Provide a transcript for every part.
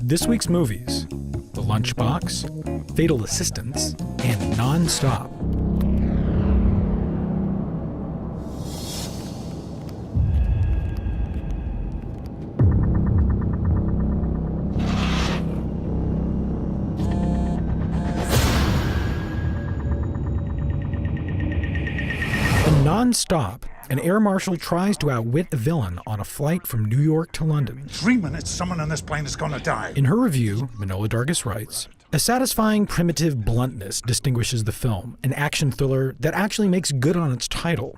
This week's movies: The Lunchbox, Fatal Assistance, and Non-Stop. Non-Stop, an air marshal tries to outwit a villain on a flight from New York to London. 3 minutes, someone on this plane is gonna die. In her review, Manohla Dargis writes, "A satisfying primitive bluntness distinguishes the film, an action thriller that actually makes good on its title.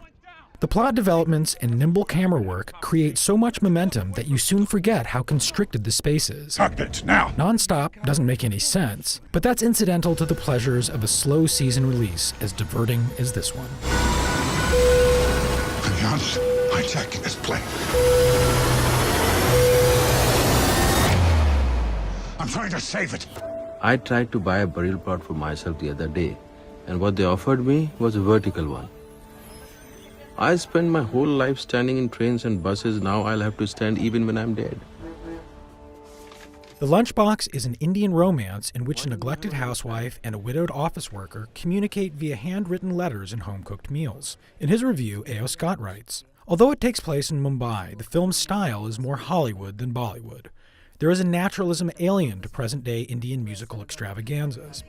The plot developments and nimble camera work create so much momentum that you soon forget how constricted the space is. Cockpit, now! Non-Stop doesn't make any sense, but that's incidental to the pleasures of a slow season release as diverting as this one." Alliance hijacking this plane. I'm trying to save it. I tried to buy a burial plot for myself the other day, and what they offered me was a vertical one. I spent my whole life standing in trains and buses, now I'll have to stand even when I'm dead. The Lunchbox is an Indian romance in which a neglected housewife and a widowed office worker communicate via handwritten letters and home-cooked meals. In his review, A.O. Scott writes, "Although it takes place in Mumbai, the film's style is more Hollywood than Bollywood. There is a naturalism alien to present-day Indian musical extravaganzas.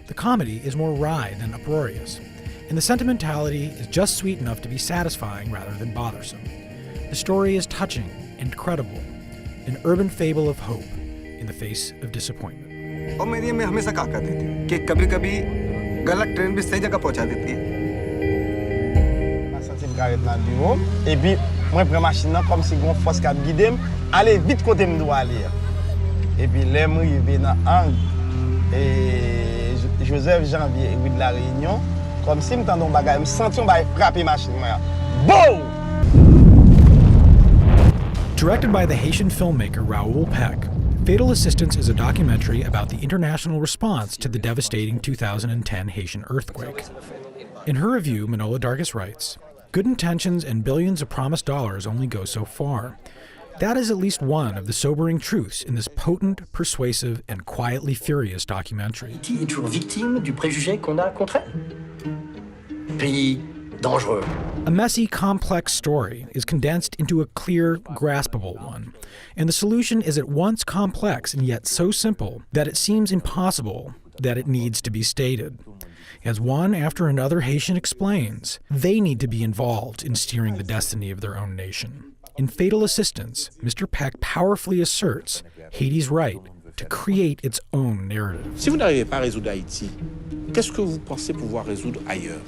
The comedy is more wry than uproarious, and the sentimentality is just sweet enough to be satisfying rather than bothersome. The story is touching and credible, an urban fable of hope in the face of disappointment." और मेरी अम्मी हमेशा कहा करती थी कि कभी-कभी गलत ट्रेन भी सही जगह पहुंचा देती है. Je suis garé dans le bureau et puis moi prends machine là comme si gon force cap guider aller vite côté me doit aller. Et puis là moi arrivé dans angle et Joseph Janvier de la Réunion comme si me tendon bagage me senti on va frapper machine moi. Boum! Directed by the Haitian filmmaker Raoul Peck, Fatal Assistance is a documentary about the international response to the devastating 2010 Haitian earthquake. In her review, Manohla Dargis writes, "Good intentions and billions of promised dollars only go so far. That is at least one of the sobering truths in this potent, persuasive, and quietly furious documentary." Qui est toujours victime du préjugé qu'on a contre elle. Pays dangereux. A messy, complex story is condensed into a clear, graspable one, and the solution is at once complex and yet so simple that it seems impossible that it needs to be stated. As one after another Haitian explains, they need to be involved in steering the destiny of their own nation. In Fatal Assistance, Mr. Peck powerfully asserts Haiti's right to create its own narrative. Si vous n'arrivez pas à résoudre Haïti, qu'est-ce que vous pensez pouvoir résoudre ailleurs?